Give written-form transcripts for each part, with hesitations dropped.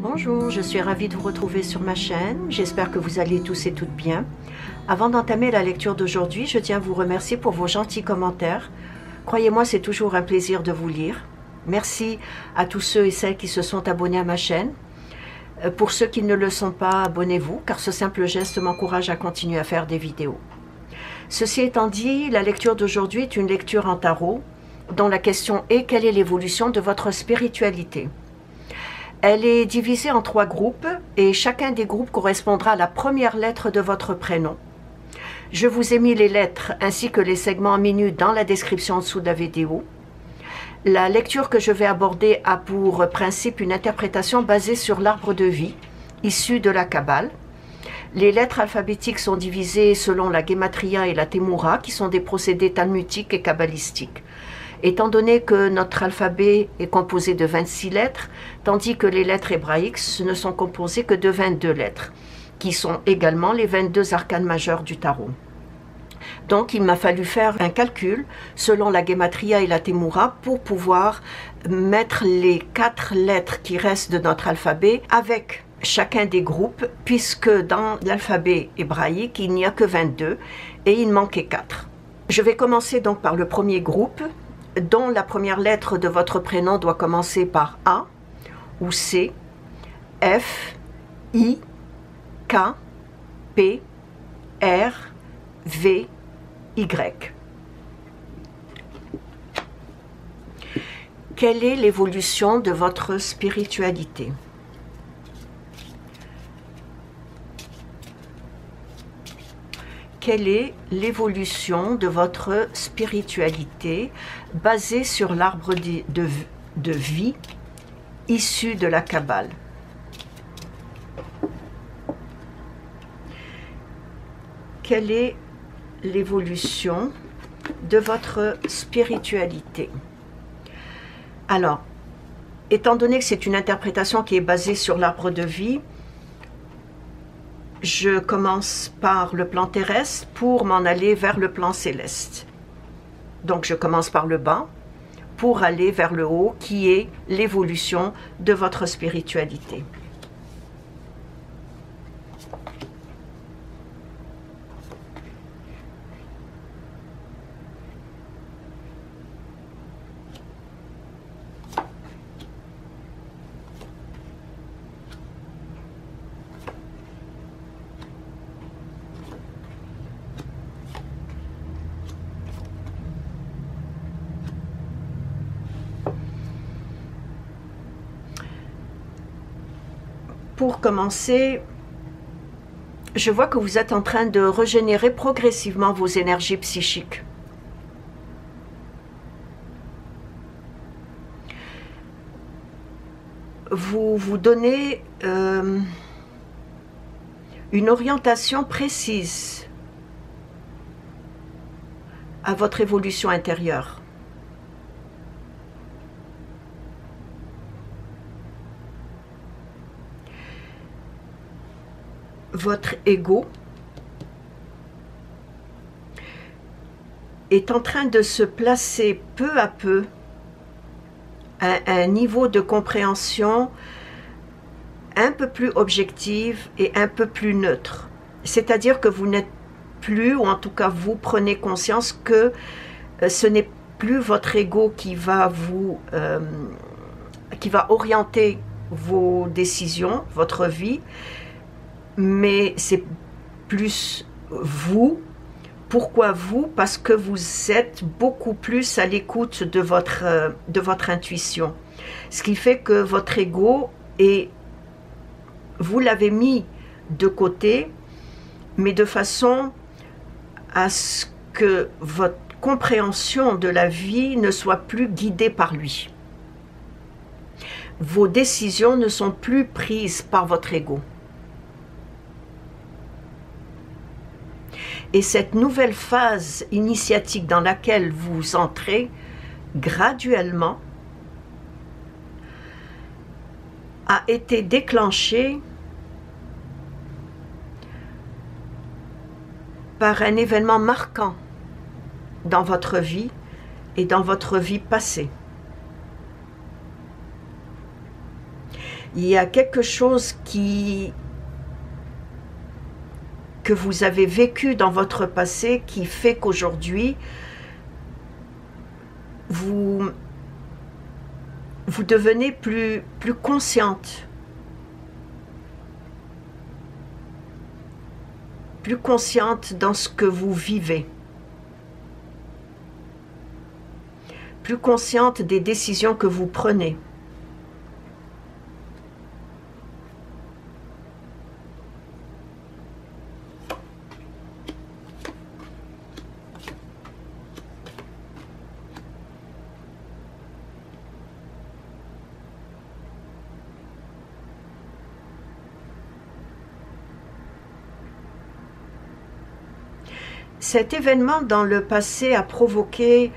Bonjour, je suis ravie de vous retrouver sur ma chaîne. J'espère que vous allez tous et toutes bien. Avant d'entamer la lecture d'aujourd'hui, je tiens à vous remercier pour vos gentils commentaires. Croyez-moi, c'est toujours un plaisir de vous lire. Merci à tous ceux et celles qui se sont abonnés à ma chaîne. Pour ceux qui ne le sont pas, abonnez-vous, car ce simple geste m'encourage à continuer à faire des vidéos. Ceci étant dit, la lecture d'aujourd'hui est une lecture en tarot, dont la question est: quelle est l'évolution de votre spiritualité? Elle est divisée en 3 groupes et chacun des groupes correspondra à la première lettre de votre prénom. Je vous ai mis les lettres ainsi que les segments en minutes dans la description en dessous de la vidéo. La lecture que je vais aborder a pour principe une interprétation basée sur l'arbre de vie, issu de la Kabbale. Les lettres alphabétiques sont divisées selon la Gematria et la Temura, qui sont des procédés talmudiques et kabbalistiques. Étant donné que notre alphabet est composé de 26 lettres, tandis que les lettres hébraïques ne sont composées que de 22 lettres, qui sont également les 22 arcanes majeures du tarot. Donc il m'a fallu faire un calcul selon la Gematria et la Temura pour pouvoir mettre les 4 lettres qui restent de notre alphabet avec chacun des groupes, puisque dans l'alphabet hébraïque il n'y a que 22 et il manquait 4. Je vais commencer donc par le premier groupe, dont la première lettre de votre prénom doit commencer par A ou C, F, I, K, P, R, V, Y. Quelle est l'évolution de votre spiritualité? Quelle est l'évolution de votre spiritualité basée sur l'arbre de vie issu de la Kabbale? Quelle est l'évolution de votre spiritualité? Alors, étant donné que c'est une interprétation qui est basée sur l'arbre de vie, je commence par le plan terrestre pour m'en aller vers le plan céleste. Donc je commence par le bas pour aller vers le haut, qui est l'évolution de votre spiritualité. Pour commencer, je vois que vous êtes en train de régénérer progressivement vos énergies psychiques. Vous vous donnez une orientation précise à votre évolution intérieure. Votre ego est en train de se placer peu à peu à un niveau de compréhension un peu plus objectif et un peu plus neutre. C'est-à-dire que vous n'êtes plus, ou en tout cas vous prenez conscience que ce n'est plus votre ego qui va orienter vos décisions, votre vie, mais c'est plus vous. Pourquoi vous? Parce que vous êtes beaucoup plus à l'écoute de votre intuition. Ce qui fait que votre ego, vous l'avez mis de côté, mais de façon à ce que votre compréhension de la vie ne soit plus guidée par lui. Vos décisions ne sont plus prises par votre ego. Et cette nouvelle phase initiatique dans laquelle vous entrez graduellement a été déclenchée par un événement marquant dans votre vie et dans votre vie passée. Il y a quelque chose que vous avez vécu dans votre passé qui fait qu'aujourd'hui, vous devenez plus consciente. Plus consciente dans ce que vous vivez. Plus consciente des décisions que vous prenez. Cet événement dans le passé a provoqué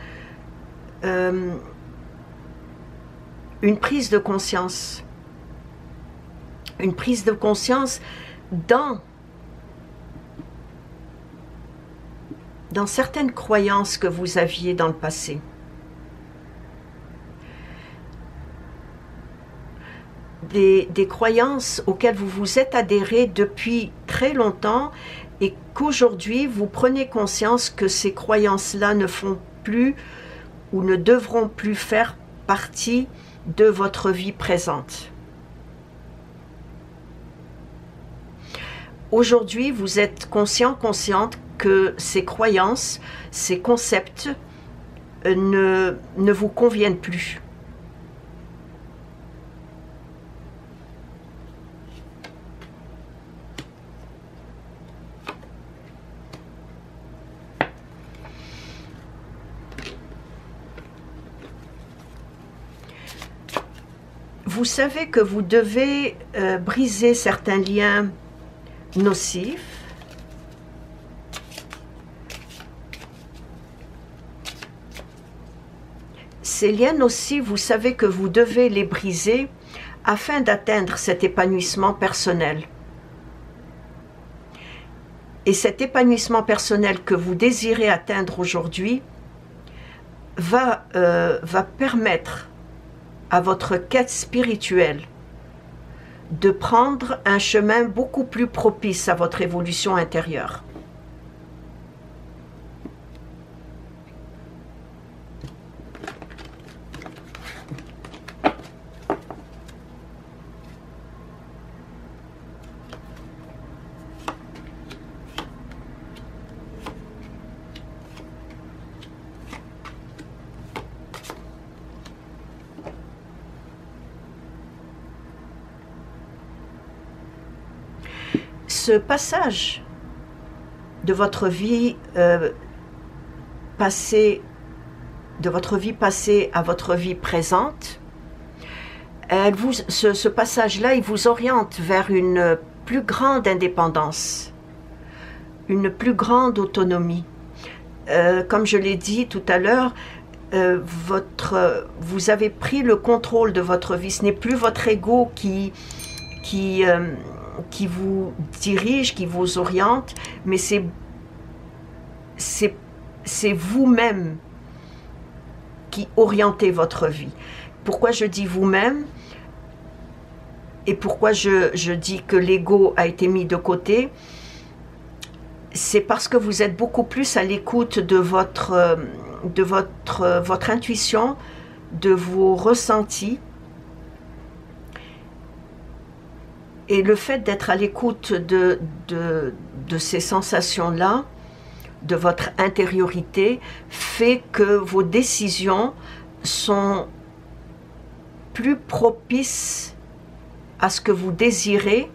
une prise de conscience. Une prise de conscience dans certaines croyances que vous aviez dans le passé. Des croyances auxquelles vous vous êtes adhéré depuis très longtemps et qu'aujourd'hui vous prenez conscience que ces croyances-là ne font plus ou ne devront plus faire partie de votre vie présente. Aujourd'hui, vous êtes consciente que ces croyances, ces concepts ne vous conviennent plus. Vous savez que vous devez briser certains liens nocifs. Ces liens nocifs, vous savez que vous devez les briser afin d'atteindre cet épanouissement personnel. Et cet épanouissement personnel que vous désirez atteindre aujourd'hui va permettre à votre quête spirituelle de prendre un chemin beaucoup plus propice à votre évolution intérieure. Ce passage de votre vie passée à votre vie présente, ce passage-là, il vous oriente vers une plus grande indépendance, une plus grande autonomie. Comme je l'ai dit tout à l'heure, vous avez pris le contrôle de votre vie. Ce n'est plus votre ego qui vous dirige, qui vous oriente, mais c'est vous-même qui orientez votre vie. Pourquoi je dis vous-même et pourquoi je dis que l'ego a été mis de côté? C'est parce que vous êtes beaucoup plus à l'écoute de votre intuition, de vos ressentis. Et le fait d'être à l'écoute de ces sensations-là, de votre intériorité, fait que vos décisions sont plus propices à ce que vous désirez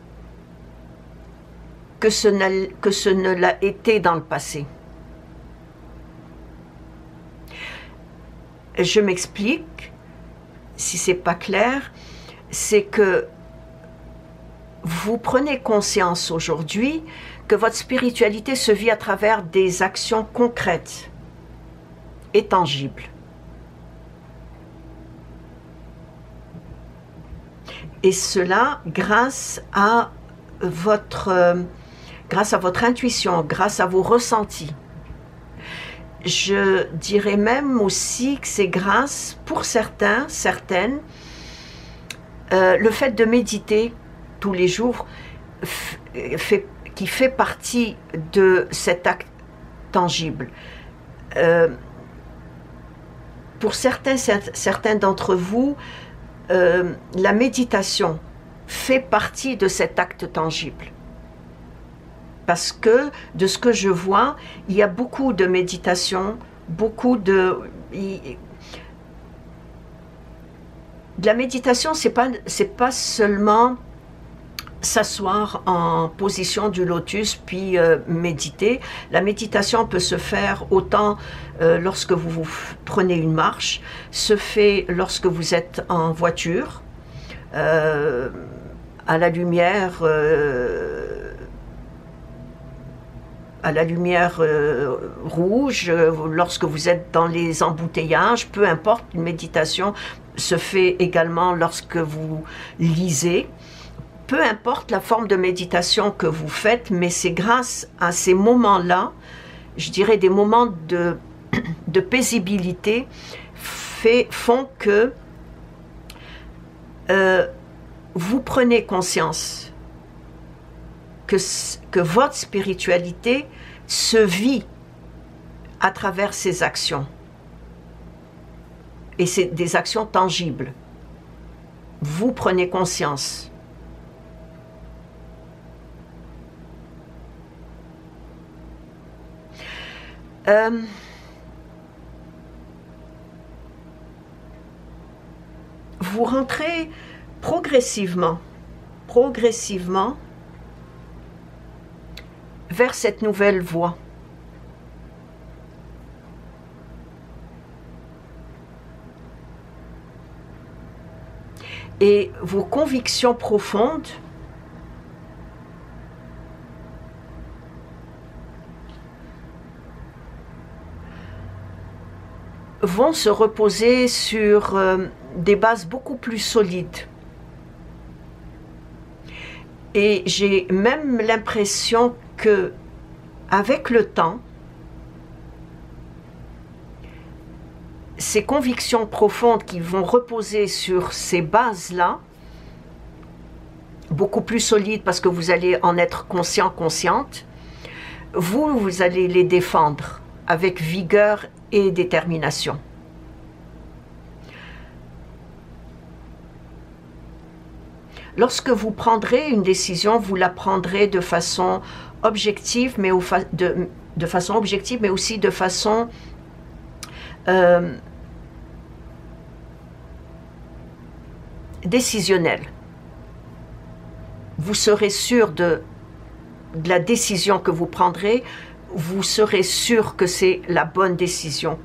que ce ne l'a été dans le passé. Je m'explique, si c'est pas clair, c'est que vous prenez conscience aujourd'hui que votre spiritualité se vit à travers des actions concrètes et tangibles. Et cela grâce à votre intuition, grâce à vos ressentis. Je dirais même aussi que c'est grâce, pour certains, certaines, Le fait de méditer tous les jours qui fait partie de cet acte tangible. Pour certains d'entre vous, la méditation fait partie de cet acte tangible. Parce que, de ce que je vois, il y a beaucoup de méditation, la méditation, c'est pas seulement s'asseoir en position du lotus puis méditer. La méditation peut se faire autant lorsque vous prenez une marche, se fait lorsque vous êtes en voiture, à la lumière rouge, lorsque vous êtes dans les embouteillages, peu importe, une méditation se fait également lorsque vous lisez. Peu importe la forme de méditation que vous faites, mais c'est grâce à ces moments-là, je dirais des moments de paisibilité, font que vous prenez conscience que votre spiritualité se vit à travers ces actions. Et c'est des actions tangibles. Vous prenez conscience. Vous rentrez progressivement vers cette nouvelle voie. Et vos convictions profondes vont se reposer sur des bases beaucoup plus solides. Et j'ai même l'impression que, avec le temps, ces convictions profondes qui vont reposer sur ces bases-là, beaucoup plus solides parce que vous allez en être conscient, consciente, vous allez les défendre avec vigueur et détermination. Lorsque vous prendrez une décision, vous la prendrez de façon objective, mais de façon objective, mais aussi de façon décisionnelle. Vous serez sûr de la décision que vous prendrez, vous serez sûr que c'est la bonne décision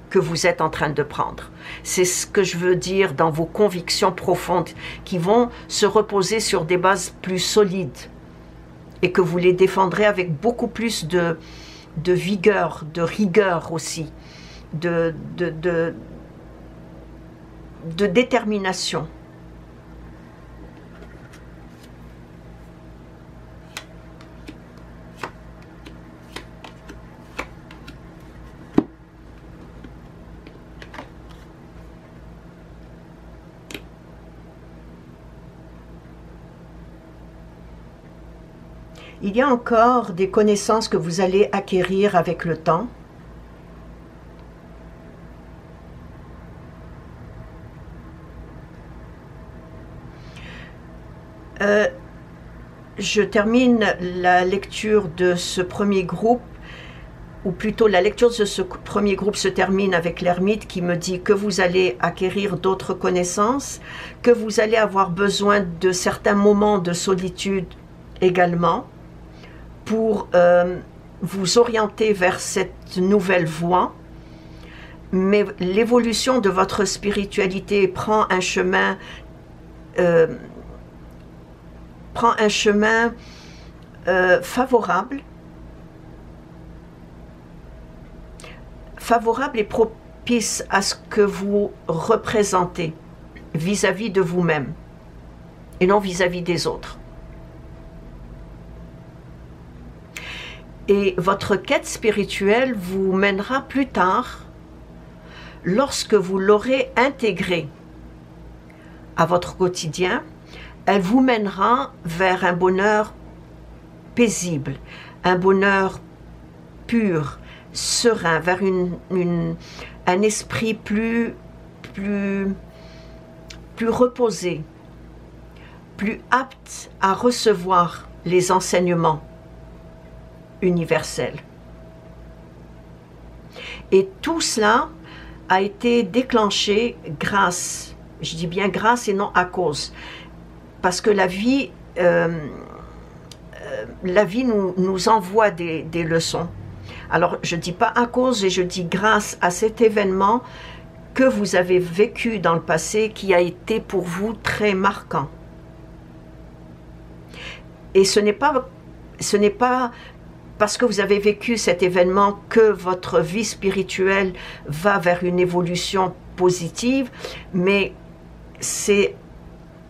que vous êtes en train de prendre. C'est ce que je veux dire dans vos convictions profondes qui vont se reposer sur des bases plus solides et que vous les défendrez avec beaucoup plus de vigueur, de rigueur aussi, de détermination. Il y a encore des connaissances que vous allez acquérir avec le temps. Je termine la lecture de ce premier groupe, ou plutôt la lecture de ce premier groupe se termine avec l'ermite qui me dit que vous allez acquérir d'autres connaissances, que vous allez avoir besoin de certains moments de solitude également, pour vous orienter vers cette nouvelle voie, mais l'évolution de votre spiritualité prend un chemin favorable et propice à ce que vous représentez vis-à-vis de vous-même et non vis-à-vis des autres. Et votre quête spirituelle vous mènera plus tard, lorsque vous l'aurez intégrée à votre quotidien, elle vous mènera vers un bonheur paisible, un bonheur pur, serein, vers un esprit plus reposé, plus apte à recevoir les enseignements universels. Et tout cela a été déclenché grâce, je dis bien grâce et non à cause, parce que la vie nous envoie des leçons. Alors, je ne dis pas à cause, et je dis grâce à cet événement que vous avez vécu dans le passé, qui a été pour vous très marquant. Et ce n'est pas parce que vous avez vécu cet événement que votre vie spirituelle va vers une évolution positive, mais c'est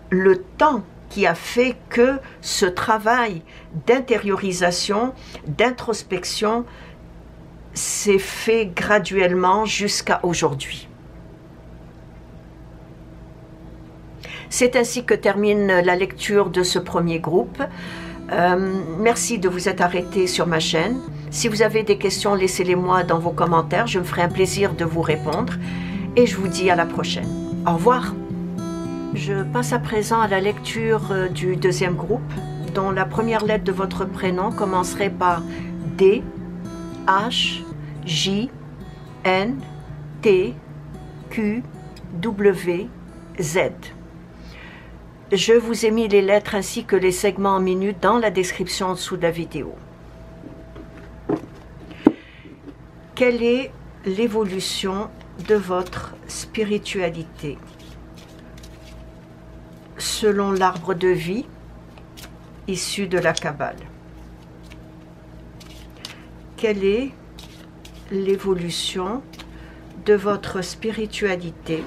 le temps qui a fait que ce travail d'intériorisation, d'introspection s'est fait graduellement jusqu'à aujourd'hui. C'est ainsi que termine la lecture de ce premier groupe. Merci de vous être arrêté sur ma chaîne. Si vous avez des questions, laissez-les-moi dans vos commentaires. Je me ferai un plaisir de vous répondre. Et je vous dis à la prochaine. Au revoir. Je passe à présent à la lecture du deuxième groupe, dont la première lettre de votre prénom commencerait par D, H, J, N, T, Q, W, Z. Je vous ai mis les lettres ainsi que les segments en minutes dans la description en dessous de la vidéo. Quelle est l'évolution de votre spiritualité selon l'arbre de vie issu de la Kabbale? Quelle est l'évolution de votre spiritualité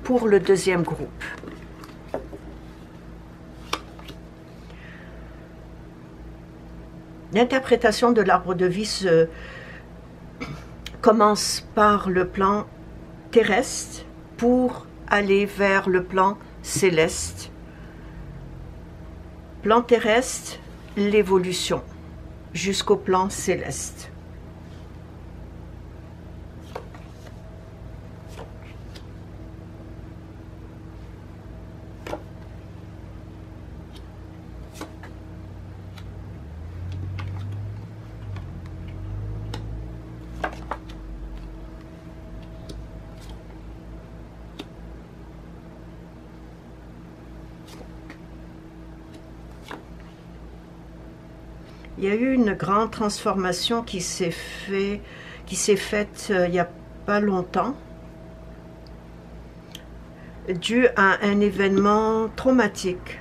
pour le deuxième groupe? L'interprétation de l'arbre de vie commence par le plan terrestre pour aller vers le plan céleste. Plan terrestre, l'évolution jusqu'au plan céleste. Il y a eu une grande transformation qui s'est faite il n'y a pas longtemps, dû à un événement traumatique,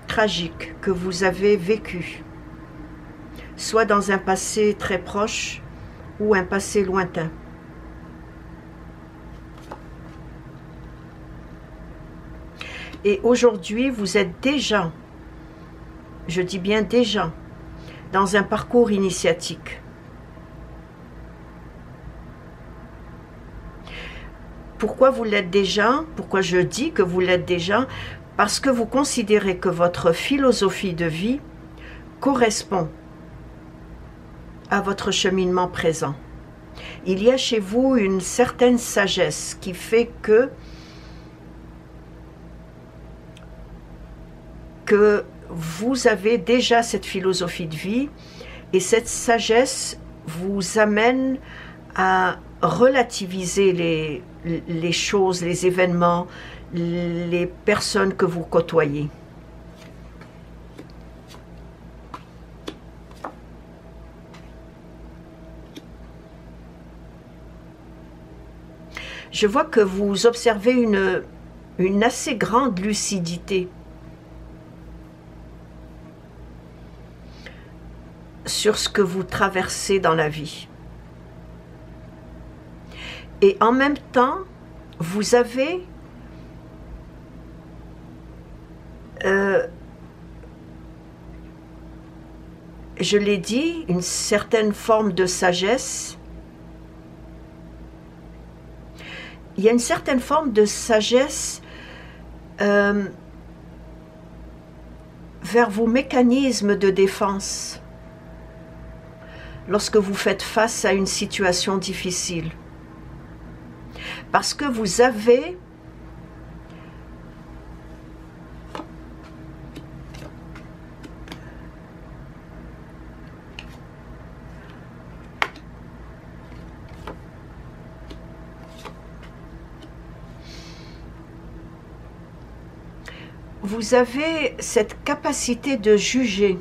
tragique que vous avez vécu, soit dans un passé très proche ou un passé lointain. Et aujourd'hui, vous êtes déjà, je dis bien déjà, dans un parcours initiatique. Pourquoi vous l'êtes déjà? Pourquoi je dis que vous l'êtes déjà? Parce que vous considérez que votre philosophie de vie correspond à votre cheminement présent. Il y a chez vous une certaine sagesse qui fait que vous avez déjà cette philosophie de vie, et cette sagesse vous amène à relativiser les choses, les événements, les personnes que vous côtoyez. Je vois que vous observez une assez grande lucidité sur ce que vous traversez dans la vie. Et en même temps, vous avez je l'ai dit, une certaine forme de sagesse il y a une certaine forme de sagesse vers vos mécanismes de défense lorsque vous faites face à une situation difficile. Parce que vous avez cette capacité de juger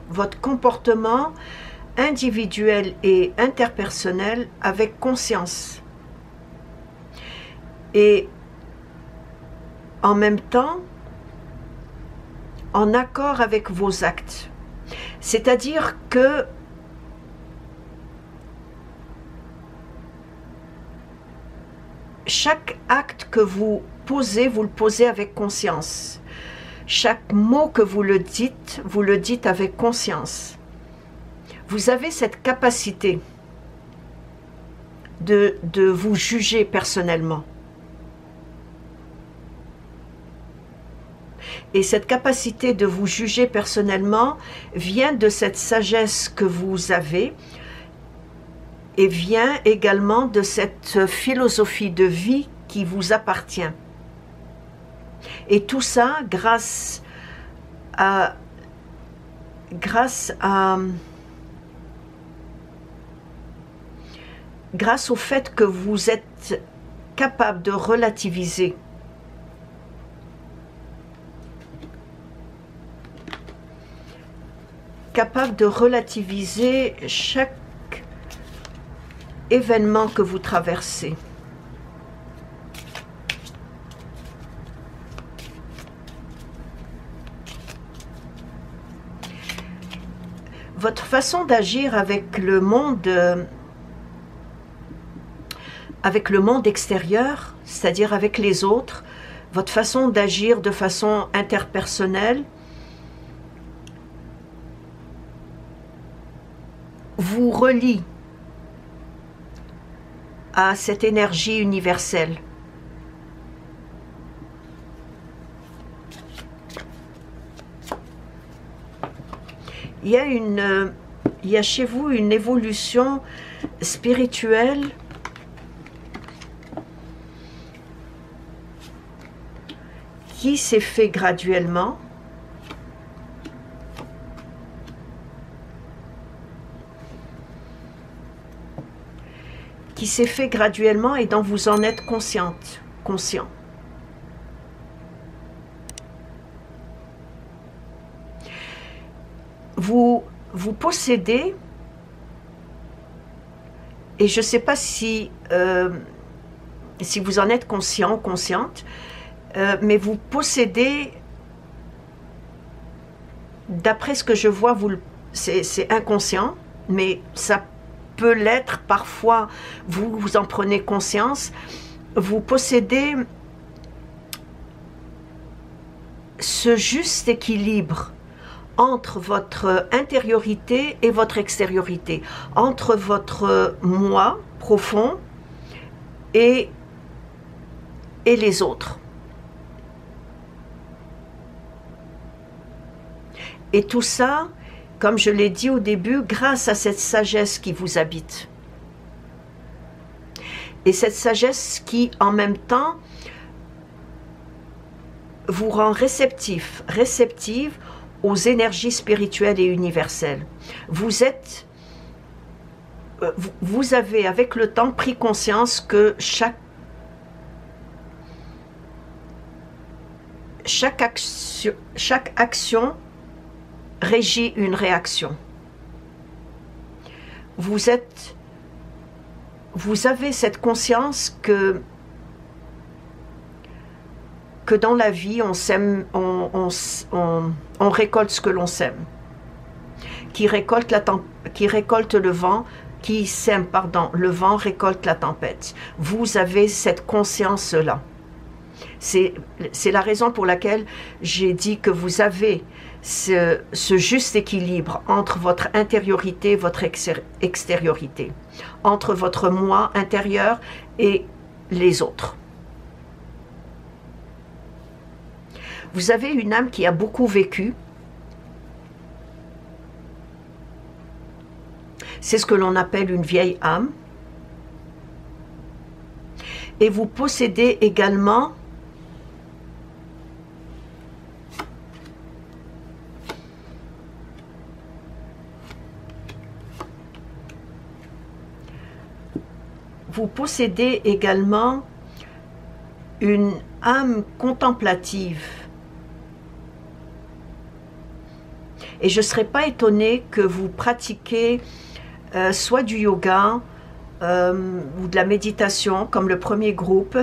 votre comportement individuel et interpersonnel avec conscience. Et en même temps, en accord avec vos actes. C'est-à-dire que chaque acte que vous le posez avec conscience. Chaque mot que vous le dites avec conscience. Vous avez cette capacité de vous juger personnellement. Et cette capacité de vous juger personnellement vient de cette sagesse que vous avez et vient également de cette philosophie de vie qui vous appartient. Et tout ça grâce au fait que vous êtes capable de relativiser. Capable de relativiser chaque événement que vous traversez. Votre façon d'agir avec le monde extérieur, c'est-à-dire avec les autres, votre façon d'agir de façon interpersonnelle, vous relie à cette énergie universelle. Il y a chez vous une évolution spirituelle qui s'est fait graduellement. Et dont vous en êtes conscient. Vous possédez, et je ne sais pas si vous en êtes conscient, consciente, mais vous possédez, d'après ce que je vois, c'est inconscient, mais ça peut l'être parfois, vous en prenez conscience, vous possédez ce juste équilibre entre votre intériorité et votre extériorité, entre votre moi profond et les autres. Et tout ça, comme je l'ai dit au début, grâce à cette sagesse qui vous habite. Et cette sagesse qui, en même temps, vous rend réceptive aux énergies spirituelles et universelles. Vous avez avec le temps pris conscience que chaque action régit une réaction. Vous avez cette conscience que dans la vie, on récolte ce que l'on sème. Qui sème, le vent récolte la tempête. Vous avez cette conscience-là. C'est la raison pour laquelle j'ai dit que vous avez ce juste équilibre entre votre intériorité et votre extériorité, entre votre moi intérieur et les autres. Vous avez une âme qui a beaucoup vécu. C'est ce que l'on appelle une vieille âme. Et vous possédez également une âme contemplative. Et je ne serais pas étonnée que vous pratiquiez soit du yoga ou de la méditation comme le premier groupe.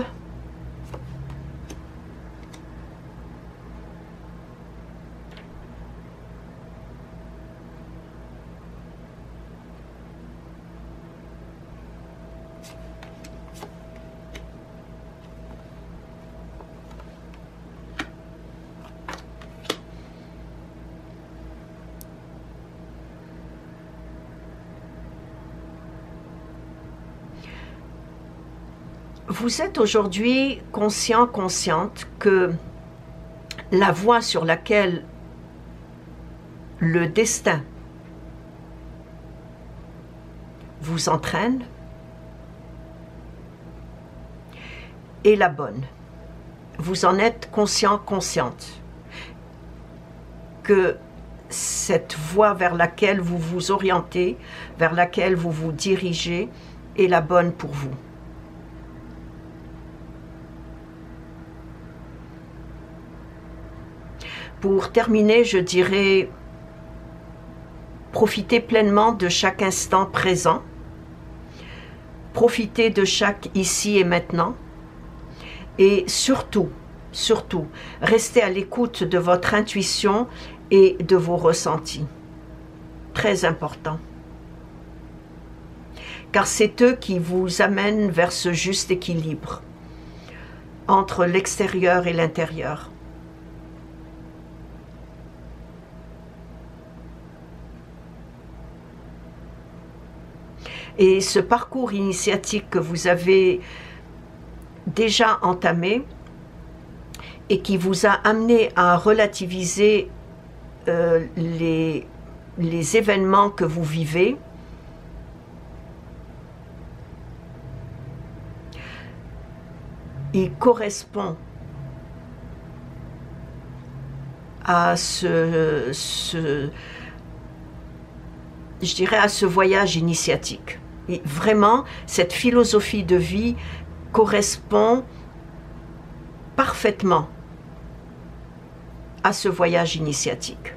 Vous êtes aujourd'hui conscient, consciente que la voie sur laquelle le destin vous entraîne est la bonne. Vous en êtes conscient, consciente que cette voie vers laquelle vous vous orientez, vers laquelle vous vous dirigez, est la bonne pour vous. Pour terminer, je dirais, profitez pleinement de chaque instant présent, profitez de chaque ici et maintenant, et surtout, restez à l'écoute de votre intuition et de vos ressentis. Très important. Car c'est eux qui vous amènent vers ce juste équilibre entre l'extérieur et l'intérieur. Et ce parcours initiatique que vous avez déjà entamé et qui vous a amené à relativiser les événements que vous vivez, il correspond à je dirais à ce voyage initiatique. Et vraiment, cette philosophie de vie correspond parfaitement à ce voyage initiatique.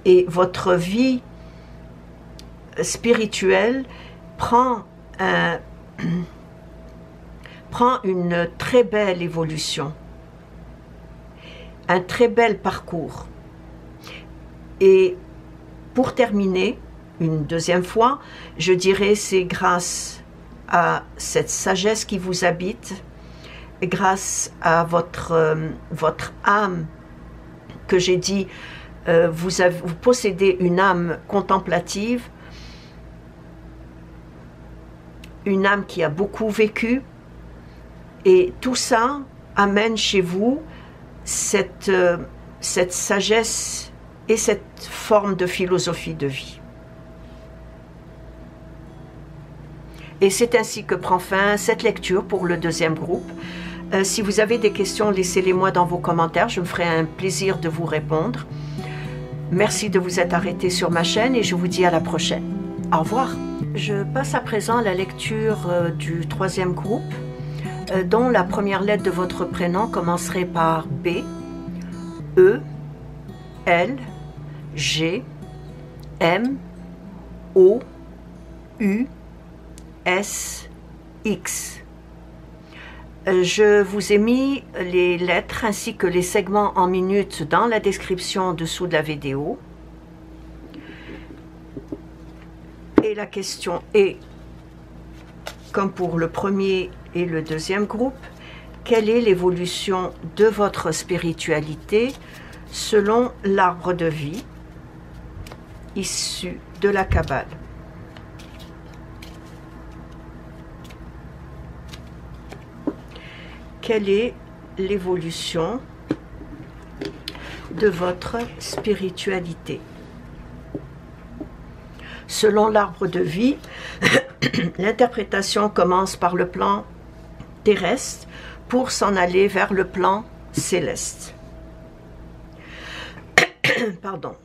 Et votre vie spirituelle prend une très belle évolution, un très bel parcours. Et pour terminer, une deuxième fois, je dirais c'est grâce à cette sagesse qui vous habite, grâce à votre âme, que j'ai dit, vous possédez une âme contemplative, une âme qui a beaucoup vécu, et tout ça amène chez vous cette sagesse et cette forme de philosophie de vie. Et c'est ainsi que prend fin cette lecture pour le deuxième groupe. Si vous avez des questions, laissez-les-moi dans vos commentaires. Je me ferai un plaisir de vous répondre. Merci de vous être arrêté sur ma chaîne et je vous dis à la prochaine. Au revoir. Je passe à présent à la lecture du troisième groupe, dont la première lettre de votre prénom commencerait par B, E, L, G, M, O, U, S, X. Je vous ai mis les lettres ainsi que les segments en minutes dans la description en dessous de la vidéo. Et la question est, comme pour le premier et le deuxième groupe, quelle est l'évolution de votre spiritualité selon l'arbre de vie issu de la Kabbale? Quelle est l'évolution de votre spiritualité. Selon l'arbre de vie, l'interprétation commence par le plan terrestre pour s'en aller vers le plan céleste. Pardon.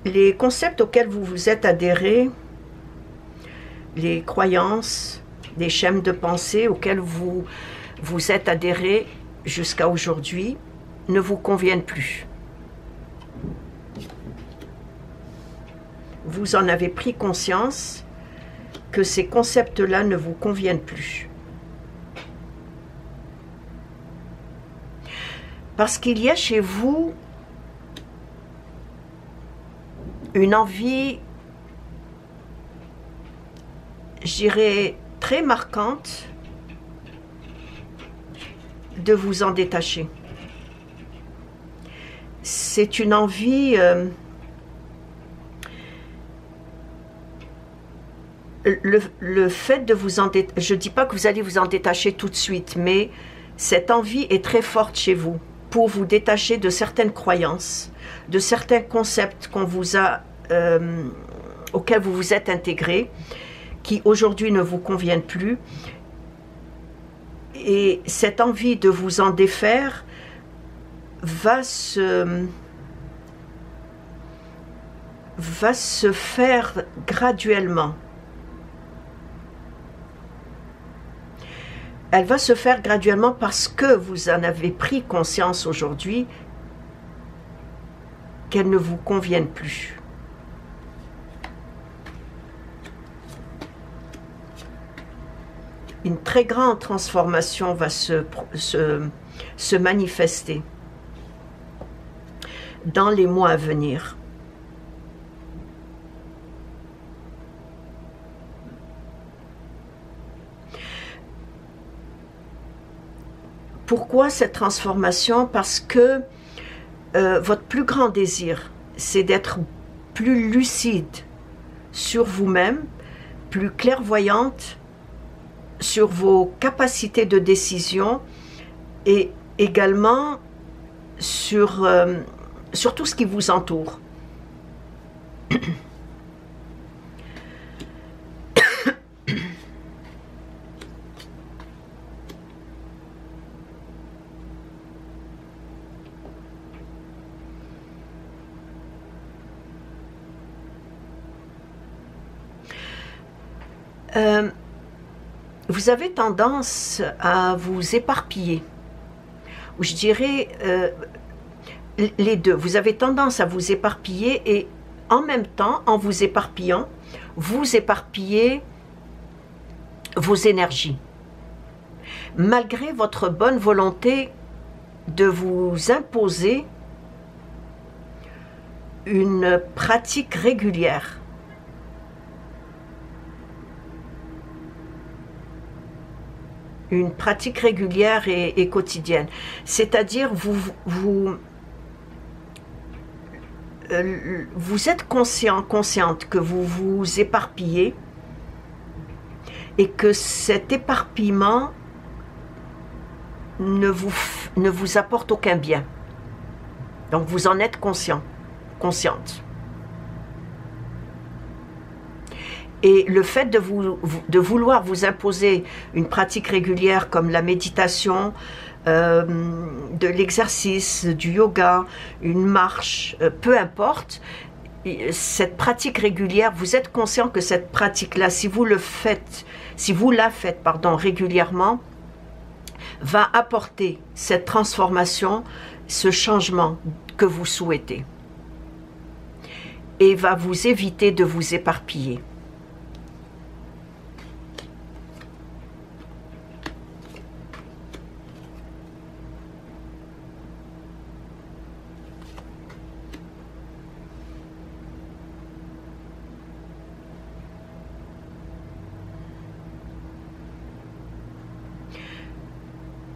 Les concepts auxquels vous vous êtes adhérés, les croyances, les schèmes de pensée auxquels vous vous êtes adhérés jusqu'à aujourd'hui ne vous conviennent plus. Vous en avez pris conscience que ces concepts-là ne vous conviennent plus. Parce qu'il y a chez vous une envie, je dirais, très marquante de vous en détacher. C'est une envie, le fait de vous en détacher, je ne dis pas que vous allez vous en détacher tout de suite, mais cette envie est très forte chez vous pour vous détacher de certaines croyances, de certains concepts qu'on vous a, auxquels vous vous êtes intégrés, qui aujourd'hui ne vous conviennent plus. Et cette envie de vous en défaire va se faire graduellement. Elle va se faire graduellement parce que vous en avez pris conscience aujourd'hui qu'elle ne vous convienne plus. Une très grande transformation va se manifester dans les mois à venir. Pourquoi cette transformation? Parce que votre plus grand désir, c'est d'être plus lucide sur vous-même, plus clairvoyante sur vos capacités de décision et également sur tout ce qui vous entoure. Vous avez tendance à vous éparpiller, ou je dirais les deux. Vous avez tendance à vous éparpiller et en même temps, en vous éparpillant, vous éparpillez vos énergies. Malgré votre bonne volonté de vous imposer une pratique régulière. Une pratique régulière et quotidienne. C'est-à-dire, vous êtes consciente que vous vous éparpillez et que cet éparpillement ne vous apporte aucun bien. Donc, vous en êtes consciente. Et le fait de vouloir vous imposer une pratique régulière comme la méditation, de l'exercice, du yoga, une marche, peu importe, cette pratique régulière, vous êtes conscient que cette pratique-là, si vous la faites, régulièrement, va apporter cette transformation, ce changement que vous souhaitez. Et va vous éviter de vous éparpiller.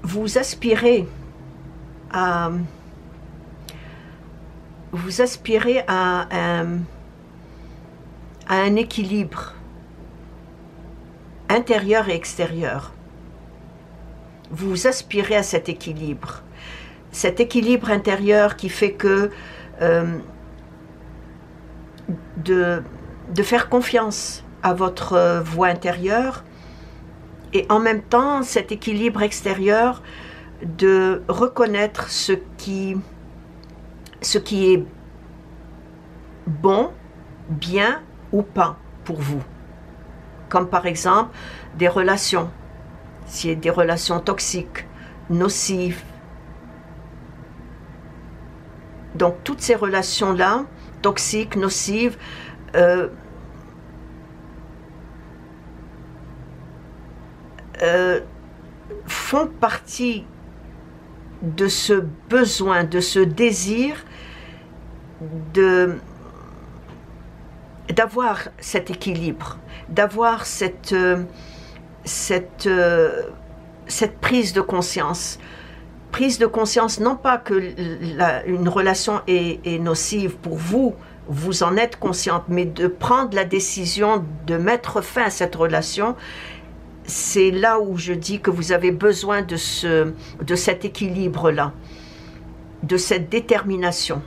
Vous aspirez à à un équilibre intérieur et extérieur. Vous aspirez à cet équilibre intérieur qui fait que de faire confiance à votre voix intérieure, et en même temps cet équilibre extérieur de reconnaître ce qui est bon, bien ou pas pour vous. Comme par exemple des relations, s'il y a des relations toxiques, nocives. Donc toutes ces relations-là, toxiques, nocives, font partie de ce besoin, de ce désir d'avoir cet équilibre, d'avoir cette prise de conscience. Prise de conscience, non pas que une relation est nocive pour vous, vous en êtes consciente, mais de prendre la décision de mettre fin à cette relation. C'est là où je dis que vous avez besoin de cet équilibre-là, de cette détermination.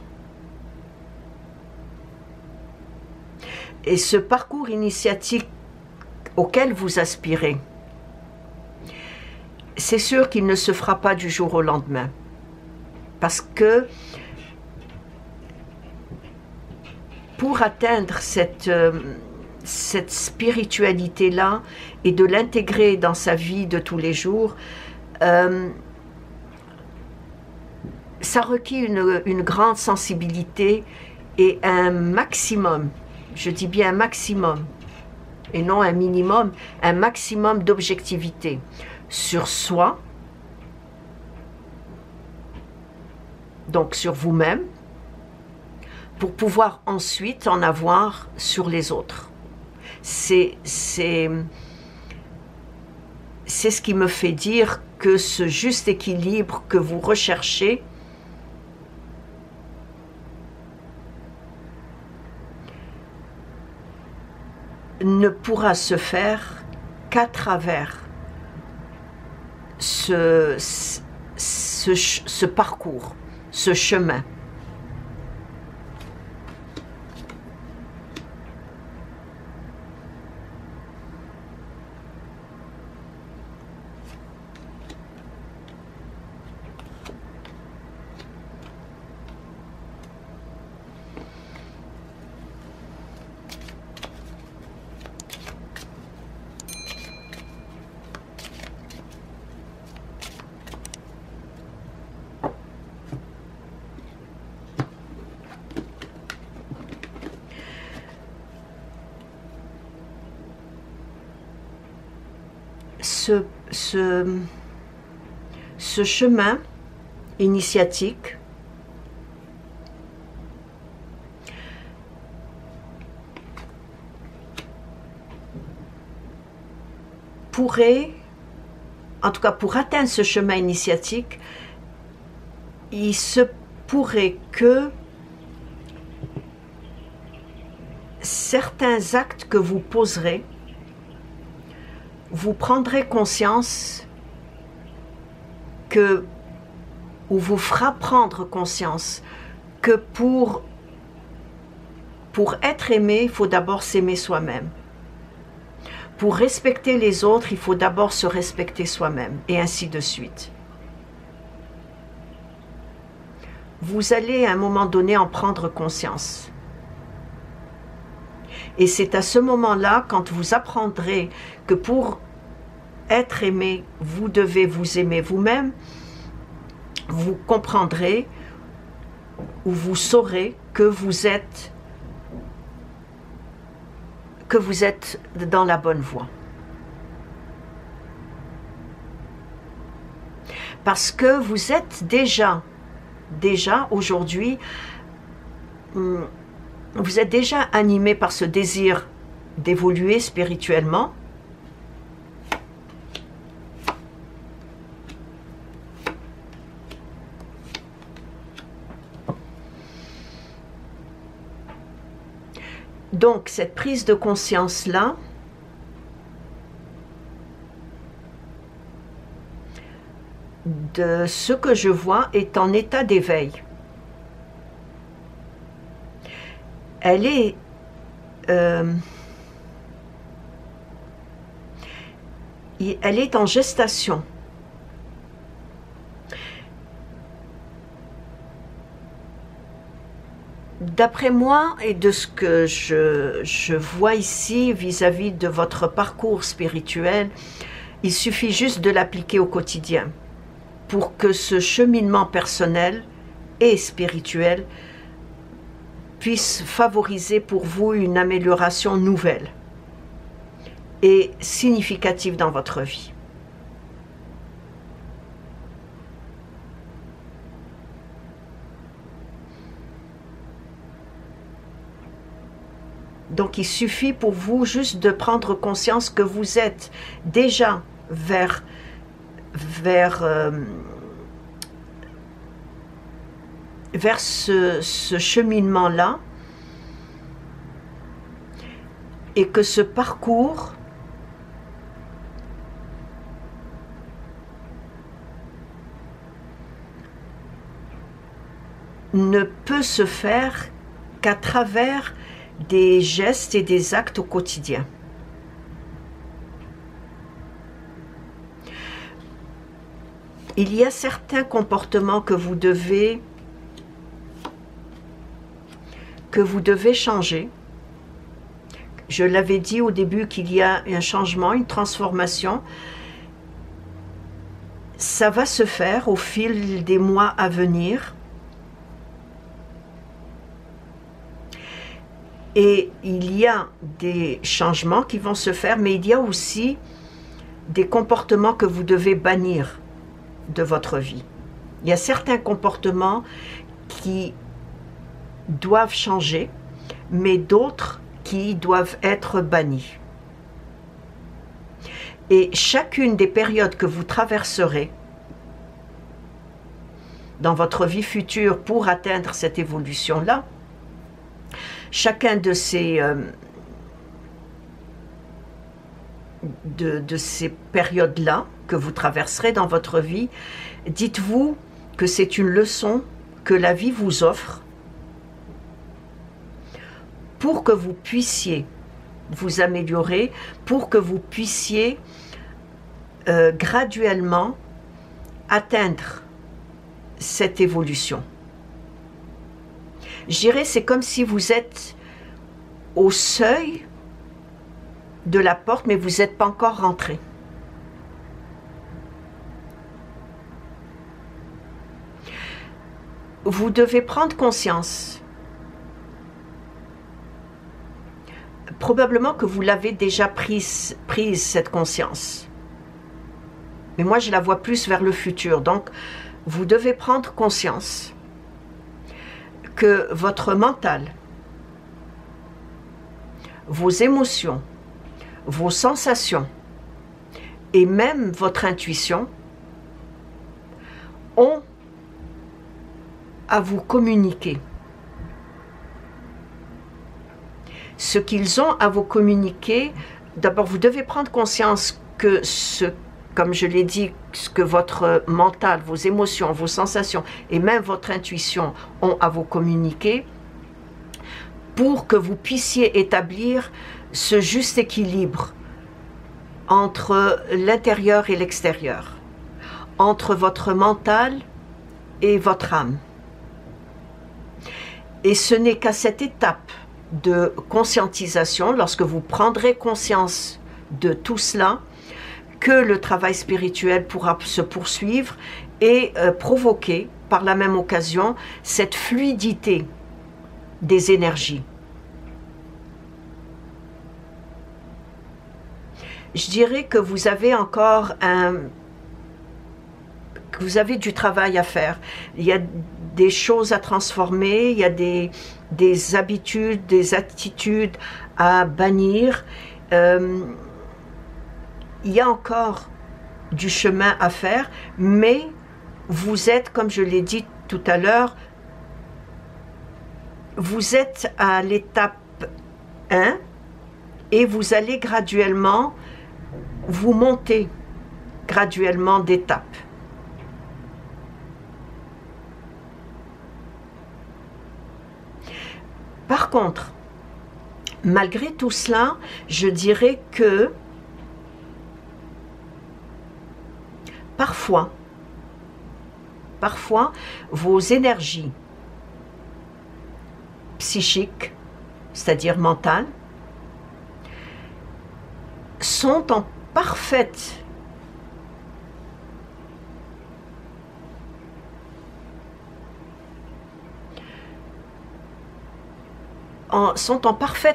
Et ce parcours initiatique auquel vous aspirez, c'est sûr qu'il ne se fera pas du jour au lendemain. Parce que pour atteindre cette spiritualité-là et de l'intégrer dans sa vie de tous les jours, ça requiert une grande sensibilité et un maximum, je dis bien un maximum, et non un minimum, un maximum d'objectivité sur soi, donc sur vous-même, pour pouvoir ensuite en avoir sur les autres. C'est ce qui me fait dire que ce juste équilibre que vous recherchez ne pourra se faire qu'à travers ce parcours, ce chemin. Ce chemin initiatique pourrait, en tout cas pour atteindre ce chemin initiatique, il se pourrait que certains actes que vous poserez, vous prendrez conscience que, ou vous fera prendre conscience que pour être aimé, il faut d'abord s'aimer soi-même. Pour respecter les autres, il faut d'abord se respecter soi-même, et ainsi de suite. Vous allez à un moment donné en prendre conscience. Et c'est à ce moment-là, quand vous apprendrez que pour être aimé, vous devez vous aimer vous-même, vous comprendrez ou vous saurez que vous êtes dans la bonne voie. Parce que vous êtes déjà aujourd'hui, vous êtes déjà animé par ce désir d'évoluer spirituellement. Donc, cette prise de conscience-là, de ce que je vois, est en état d'éveil. Elle est en gestation. D'après moi et de ce que je vois ici vis-à-vis de votre parcours spirituel, il suffit juste de l'appliquer au quotidien pour que ce cheminement personnel et spirituel puisse favoriser pour vous une amélioration nouvelle et significative dans votre vie. Donc il suffit pour vous juste de prendre conscience que vous êtes déjà vers ce cheminement-là, et que ce parcours ne peut se faire qu'à travers des gestes et des actes au quotidien. Il y a certains comportements que vous devez changer. Je l'avais dit au début qu'il y a un changement, une transformation. Ça va se faire au fil des mois à venir. Et il y a des changements qui vont se faire, mais il y a aussi des comportements que vous devez bannir de votre vie. Il y a certains comportements qui doivent changer, mais d'autres qui doivent être bannis. Et chacune des périodes que vous traverserez dans votre vie future pour atteindre cette évolution-là, chacun de ces périodes-là que vous traverserez dans votre vie, dites-vous que c'est une leçon que la vie vous offre pour que vous puissiez vous améliorer, pour que vous puissiez graduellement atteindre cette évolution. Je dirais, c'est comme si vous êtes au seuil de la porte, mais vous n'êtes pas encore rentré. Vous devez prendre conscience. Probablement que vous l'avez déjà prise cette conscience. Mais moi, je la vois plus vers le futur. Donc, vous devez prendre conscience que votre mental, vos émotions, vos sensations et même votre intuition ont à vous communiquer. Ce qu'ils ont à vous communiquer, d'abord vous devez prendre conscience que comme je l'ai dit, ce que votre mental, vos émotions, vos sensations et même votre intuition ont à vous communiquer pour que vous puissiez établir ce juste équilibre entre l'intérieur et l'extérieur, entre votre mental et votre âme. Et ce n'est qu'à cette étape de conscientisation, lorsque vous prendrez conscience de tout cela, que le travail spirituel pourra se poursuivre et provoquer par la même occasion cette fluidité des énergies. Je dirais que vous avez encore du travail à faire. Il y a des choses à transformer, il y a des habitudes, des attitudes à bannir. Il y a encore du chemin à faire, mais vous êtes, comme je l'ai dit tout à l'heure, vous êtes à l'étape 1 et vous allez graduellement vous monter graduellement d'étapes. Par contre, malgré tout cela, je dirais que parfois, vos énergies psychiques, c'est-à-dire mentales, sont en parfaite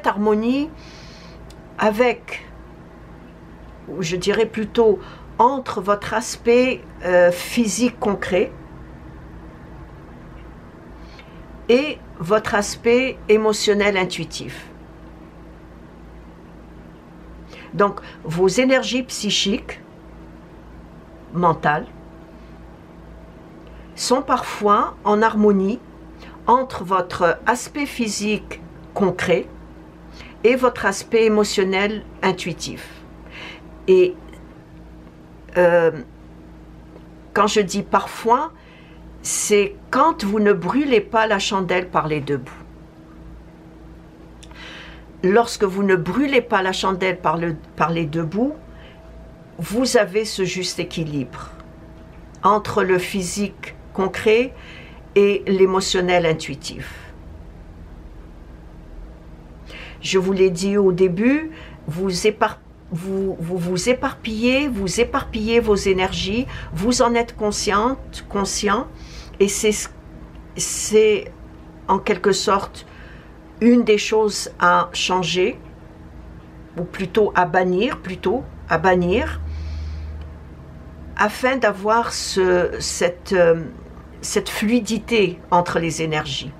harmonie avec, ou je dirais plutôt entre votre aspect physique concret et votre aspect émotionnel intuitif. Donc, vos énergies psychiques, mentales, sont parfois en harmonie entre votre aspect physique concret et votre aspect émotionnel intuitif. Et quand je dis parfois, c'est quand vous ne brûlez pas la chandelle par les deux bouts. Lorsque vous ne brûlez pas la chandelle par les deux bouts, vous avez ce juste équilibre entre le physique concret et l'émotionnel intuitif. Je vous l'ai dit au début, vous éparpillez vos énergies, vous en êtes conscient, et c'est en quelque sorte une des choses à changer, ou plutôt à bannir, afin d'avoir cette fluidité entre les énergies.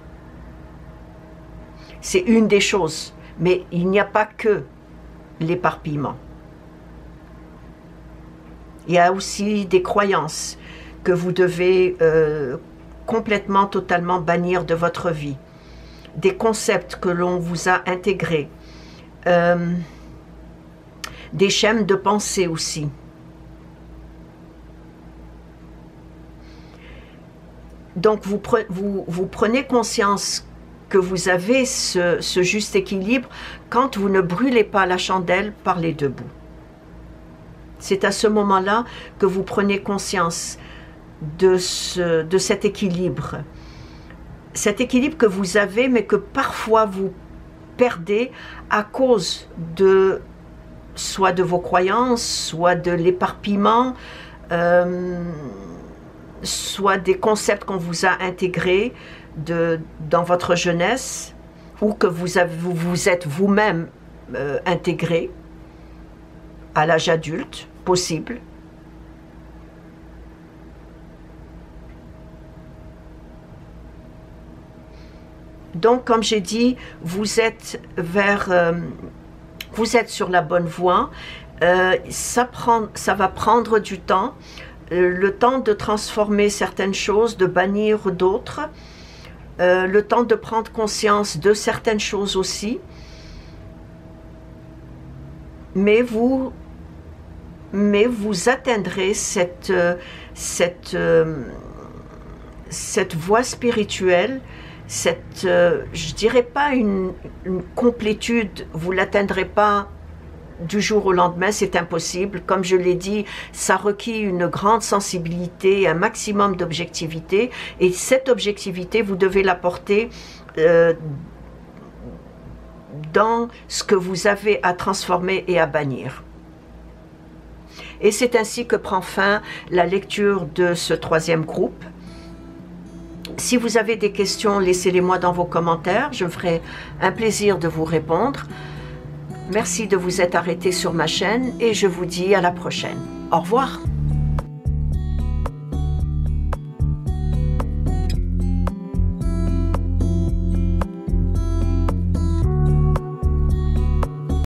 C'est une des choses, mais il n'y a pas que l'éparpillement. Il y a aussi des croyances que vous devez complètement, totalement bannir de votre vie. Des concepts que l'on vous a intégrés. Des schèmes de pensée aussi. Donc vous prenez conscience que vous avez ce juste équilibre quand vous ne brûlez pas la chandelle par les deux bouts. C'est à ce moment-là que vous prenez conscience de cet équilibre. Cet équilibre que vous avez, mais que parfois vous perdez à cause soit de vos croyances, soit de l'éparpillement, soit des concepts qu'on vous a intégrés dans votre jeunesse, ou que vous êtes vous-même intégré à l'âge adulte, possible. Donc, comme j'ai dit, vous êtes sur la bonne voie. Ça va prendre du temps, le temps de transformer certaines choses, de bannir d'autres, le temps de prendre conscience de certaines choses aussi. Mais vous atteindrez cette voie spirituelle, je dirais pas une complétude, vous l'atteindrez pas du jour au lendemain, c'est impossible. Comme je l'ai dit, ça requiert une grande sensibilité, un maximum d'objectivité, et cette objectivité, vous devez l'apporter dans ce que vous avez à transformer et à bannir. Et c'est ainsi que prend fin la lecture de ce troisième groupe. Si vous avez des questions, laissez-les-moi dans vos commentaires. Je me ferai un plaisir de vous répondre. Merci de vous être arrêté sur ma chaîne et je vous dis à la prochaine. Au revoir.